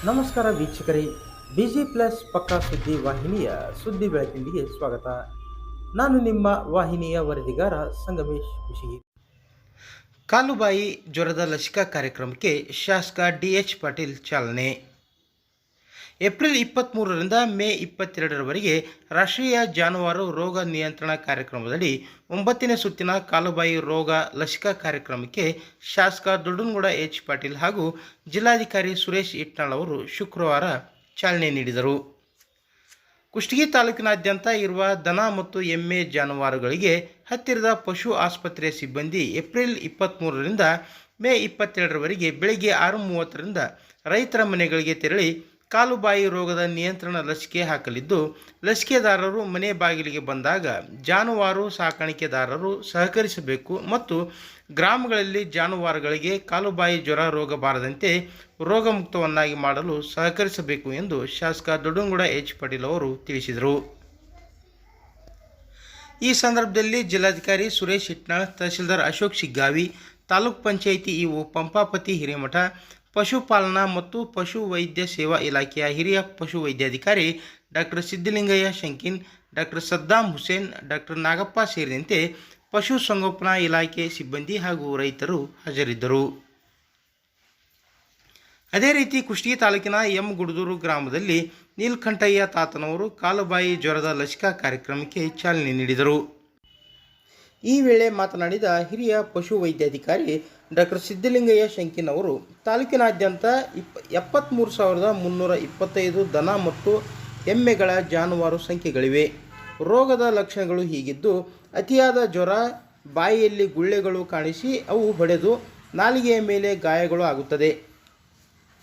ನಮಸ್ಕಾರ ವೀಕ್ಷಕರೇ, busy plus ಪಕ್ಕಾ ಸುದ್ದಿ ವಾಹಿನಿಯ ಸುದ್ದಿ ಬೆಳಕಿಂಡಿಗೆ ಸ್ವಾಗತ. ನಾನು ನಿಮ್ಮ ವಾಹಿನಿಯ ವರದಿಗಾರ ಸಂಗಮೇಶ್ ಕುಶಿಗಿ. ಕಾಲುಬಾಯಿ ಜ್ವರದ ಲಸಿಕಾ ಕಾರ್ಯಕ್ರಮಕ್ಕೆ ಶಾಸಕ ಡಿ.ಎಚ್. ಪಾಟೀಲ್ ಚಾಲನೆ. ಏಪ್ರಿಲ್ 23ರಿಂದ ಮೇ 22ರವರೆಗೆ ರಾಷ್ಟ್ರೀಯ ಜಾನುವಾರು ರೋಗ ನಿಯಂತ್ರಣ ಕಾರ್ಯಕ್ರಮದಡಿ 9ನೇ ಸುತ್ತಿನ ಕಾಲುಬಾಯಿ ರೋಗ ಲಸಿಕಾ ಕಾರ್ಯಕ್ರಮಕ್ಕೆ ಶಾಸಕ ದೊಡ್ಡನಗೌಡ ಎಚ್. ಪಾಟೀಲ್ ಹಾಗೂ ಜಿಲ್ಲಾಧಿಕಾರಿ ಸುರೇಶ್ ಇಟ್ನಾಳ್ ಅವರು ಶುಕ್ರವಾರ ಚಾಲನೆ ನೀಡಿದರು. ಕುಷ್ಟಗಿ ತಾಲೂಕಿನಾದ್ಯಂತ ಇರುವ ದನ ಮತ್ತು ಎಮ್ಮೆ ಜಾನುವಾರುಗಳಿಗೆ ಹತ್ತಿರದ ಪಶು ಆಸ್ಪತ್ರೆ ಸಿಬ್ಬಂದಿ ಏಪ್ರಿಲ್ 23ರಿಂದ ಮೇ 22ರವರೆಗೆ ಬೆಳಗ್ಗೆ 6:30ರಿಂದ ರೈತರ ಮನೆಗಳಿಗೆ ತೆರಳಿ ಕಾಲುಬಾಯಿ ರೋಗದ ನಿಯಂತ್ರಣ ಲಸಿಕೆ ಹಾಕಲಿದ್ದು, ಲಸಿಕೆದಾರರು ಮನೆ ಬಾಗಿಲಿಗೆ ಬಂದಾಗ ಜಾನುವಾರು ಸಾಕಾಣಿಕೆದಾರರು ಸಹಕರಿಸಬೇಕು ಮತ್ತು ಗ್ರಾಮಗಳಲ್ಲಿ ಜಾನುವಾರುಗಳಿಗೆ ಕಾಲುಬಾಯಿ ಜ್ವರ ರೋಗ ಬಾರದಂತೆ ರೋಗಮುಕ್ತವನ್ನಾಗಿ ಮಾಡಲು ಸಹಕರಿಸಬೇಕು ಎಂದು ಶಾಸಕ ದೊಡ್ಡನಗೌಡ ಎಚ್. ಪಾಟೀಲ್ ಅವರು ತಿಳಿಸಿದರು. ಈ ಸಂದರ್ಭದಲ್ಲಿ ಜಿಲ್ಲಾಧಿಕಾರಿ ಸುರೇಶ್ ಇಟ್ನಾಳ್, ತಹಸೀಲ್ದಾರ್ ಅಶೋಕ್ ಶಿಗ್ಗಾವಿ, ತಾಲೂಕ್ ಪಂಚಾಯಿತಿ ಇಒ ಪಂಪಾಪತಿ ಹಿರೇಮಠ, ಪಶುಪಾಲನಾ ಮತ್ತು ಪಶು ವೈದ್ಯ ಸೇವಾ ಇಲಾಖೆಯ ಹಿರಿಯ ಪಶು ವೈದ್ಯಾಧಿಕಾರಿ doctor Siddalingayya Shankin, doctor Saddam Hussain, doctor Nagappa ಸೇರಿದಂತೆ ಪಶು ಸಂಗೋಪನಾ ಇಲಾಖೆ ಸಿಬ್ಬಂದಿ ಹಾಗೂ ರೈತರು ಹಾಜರಿದ್ದರು. ಅದೇ ರೀತಿ ಕುಷ್ಟಗಿ ತಾಲೂಕಿನ ಎಂ. ಗುಡದೂರು ಗ್ರಾಮದಲ್ಲಿ ನೀಲಕಂಠಯ್ಯ ತಾತನವರು ಕಾಲುಬಾಯಿ ಜ್ವರದ ಲಸಿಕಾ ಕಾರ್ಯಕ್ರಮಕ್ಕೆ ಚಾಲನೆ ನೀಡಿದರು. ಈ ವೇಳೆ ಮಾತನಾಡಿದ ಹಿರಿಯ ಪಶು ವೈದ್ಯಾಧಿಕಾರಿ ಡಾಕ್ಟರ್ ಸಿದ್ದಲಿಂಗಯ್ಯ ಶಂಕಿನ್ ಅವರು, ತಾಲೂಕಿನಾದ್ಯಂತ 73,325 ದನ ಮತ್ತು ಎಮ್ಮೆಗಳ ಜಾನುವಾರು ಸಂಖ್ಯೆಗಳಿವೆ. ರೋಗದ ಲಕ್ಷಣಗಳು ಹೀಗಿದ್ದು, ಅತಿಯಾದ ಜ್ವರ, ಬಾಯಿಯಲ್ಲಿ ಗುಳ್ಳೆಗಳು ಕಾಣಿಸಿ ಅವು ಹೊಡೆದು ನಾಲಿಗೆಯ ಮೇಲೆ ಗಾಯಗಳು ಆಗುತ್ತದೆ.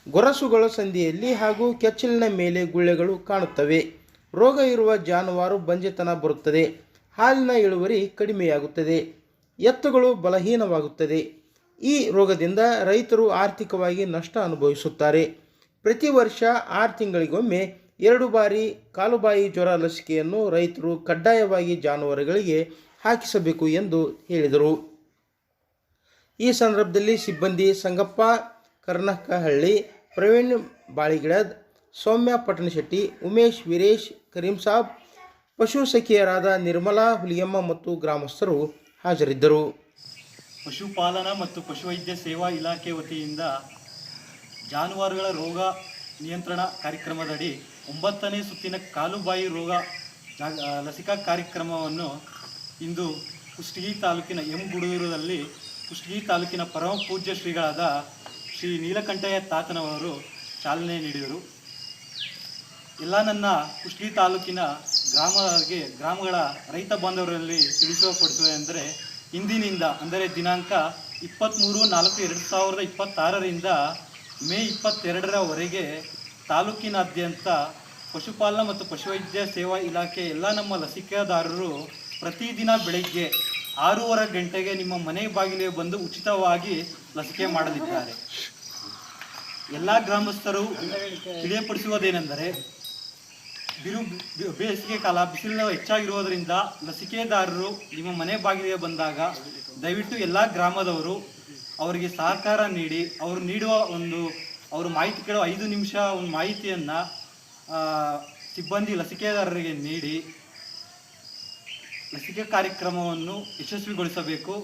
ಗೊರಸುಗಳ ಸಂಧಿಯಲ್ಲಿ ಹಾಗೂ ಕೆಚ್ಚಲಿನ ಮೇಲೆ ಗುಳ್ಳೆಗಳು ಕಾಣುತ್ತವೆ. ರೋಗ ಇರುವ ಜಾನುವಾರು ಬಂಜೆತನ ಬರುತ್ತದೆ. ಹಾಲಿನ ಇಳುವರಿ ಕಡಿಮೆಯಾಗುತ್ತದೆ. ಎತ್ತುಗಳು ಬಲಹೀನವಾಗುತ್ತದೆ. ಈ ರೋಗದಿಂದ ರೈತರು ಆರ್ಥಿಕವಾಗಿ ನಷ್ಟ ಅನುಭವಿಸುತ್ತಾರೆ. ಪ್ರತಿ ವರ್ಷ 6 ತಿಂಗಳಿಗೊಮ್ಮೆ 2 ಬಾರಿ ಕಾಲುಬಾಯಿ ಜ್ವರ ಲಸಿಕೆಯನ್ನು ರೈತರು ಕಡ್ಡಾಯವಾಗಿ ಜಾನುವಾರುಗಳಿಗೆ ಹಾಕಿಸಬೇಕು ಎಂದು ಹೇಳಿದರು. ಈ ಸಂದರ್ಭದಲ್ಲಿ ಸಿಬ್ಬಂದಿ ಸಂಗಪ್ಪ ಕರ್ನಕಹಳ್ಳಿ, ಪ್ರವೀಣ್ ಬಾಳಿಗಿಡದ್, ಸೌಮ್ಯ ಪಟ್ಟಣಶೆಟ್ಟಿ, ಉಮೇಶ್, ವೀರೇಶ್, ಕರೀಂ ಸಾಬ್, ಪಶು ಸಖಿಯರಾದ ನಿರ್ಮಲಾ, ಹುಲಿಯಮ್ಮ ಮತ್ತು ಗ್ರಾಮಸ್ಥರು ಹಾಜರಿದ್ದರು. ಪಶುಪಾಲನಾ ಮತ್ತು ಪಶುವೈದ್ಯ ಸೇವಾ ಇಲಾಖೆ ವತಿಯಿಂದ ಜಾನುವಾರುಗಳ ರೋಗ ನಿಯಂತ್ರಣ ಕಾರ್ಯಕ್ರಮದಡಿ 9ನೇ ಸುತ್ತಿನ ಕಾಲುಬಾಯಿ ರೋಗ ಲಸಿಕಾ ಕಾರ್ಯಕ್ರಮವನ್ನು ಇಂದು ಕುಷ್ಟಗಿ ತಾಲೂಕಿನ ಎಂ. ಗುಡದೂರಲ್ಲಿ ಕುಷ್ಟಗಿ ತಾಲೂಕಿನ ಪರಮ ಪೂಜ್ಯ ಶ್ರೀಗಳಾದ ಶ್ರೀ ನೀಲಕಂಠಯ್ಯ ತಾತನವರು ಚಾಲನೆ ನೀಡಿದರು. ಎಲ್ಲ ನನ್ನ ಕುಷ್ಟಗಿ ತಾಲೂಕಿನ ಗ್ರಾಮಗಳ ರೈತ ಬಾಂಧವರಲ್ಲಿ ತಿಳಿಸುವುದೆಂದರೆ, ಇಂದಿನಿಂದ ಅಂದರೆ ದಿನಾಂಕ 23/4/2026ರಿಂದ ಮೇ 22ರವರೆಗೆ ತಾಲೂಕಿನಾದ್ಯಂತ ಪಶುಪಾಲನಾ ಮತ್ತು ಪಶುವೈದ್ಯ ಸೇವಾ ಇಲಾಖೆ ಎಲ್ಲ ನಮ್ಮ ಲಸಿಕೆದಾರರು ಪ್ರತಿದಿನ ಬೆಳಗ್ಗೆ 6:30 ಗಂಟೆಗೆ ನಿಮ್ಮ ಮನೆ ಬಾಗಿಲಿಗೆ ಬಂದು ಉಚಿತವಾಗಿ ಲಸಿಕೆ ಮಾಡಲಿದ್ದಾರೆ. ಎಲ್ಲ ಗ್ರಾಮಸ್ಥರು ತಿಳಿಯಪಡಿಸುವುದೇನೆಂದರೆ, ಬೇಸಿಗೆ ಕಾಲ ಬಿಸಿಲು ಹೆಚ್ಚಾಗಿರುವುದರಿಂದ ಲಸಿಕೆದಾರರು ನಿಮ್ಮ ಮನೆ ಬಾಗಿಲಿಗೆ ಬಂದಾಗ ದಯವಿಟ್ಟು ಎಲ್ಲ ಗ್ರಾಮದವರು ಅವರಿಗೆ ಸಹಕಾರ ನೀಡಿ, ಅವರು ನೀಡುವ ಅವರು ಮಾಹಿತಿ ಕೇಳುವ 5 ನಿಮಿಷ ಒಂದು ಮಾಹಿತಿಯನ್ನು ಸಿಬ್ಬಂದಿ ಲಸಿಕೆದಾರರಿಗೆ ನೀಡಿ ಲಸಿಕೆ ಕಾರ್ಯಕ್ರಮವನ್ನು ಯಶಸ್ವಿಗೊಳಿಸಬೇಕು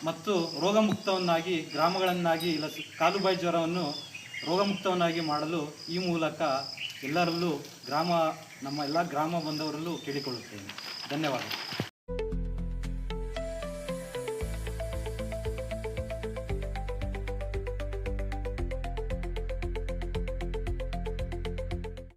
ಮತ್ತು ರೋಗಮುಕ್ತವನ್ನಾಗಿ ಗ್ರಾಮಗಳನ್ನಾಗಿ ಕಾಲುಬಾಯಿ ಜ್ವರವನ್ನು ರೋಗಮುಕ್ತವನ್ನಾಗಿ ಮಾಡಲು ಈ ಮೂಲಕ ಎಲ್ಲರಲ್ಲೂ ನಮ್ಮ ಎಲ್ಲ ಗ್ರಾಮ ಬಂದವರಲ್ಲೂ ಕೇಳಿಕೊಳ್ಳುತ್ತೇನೆ. ಧನ್ಯವಾದ.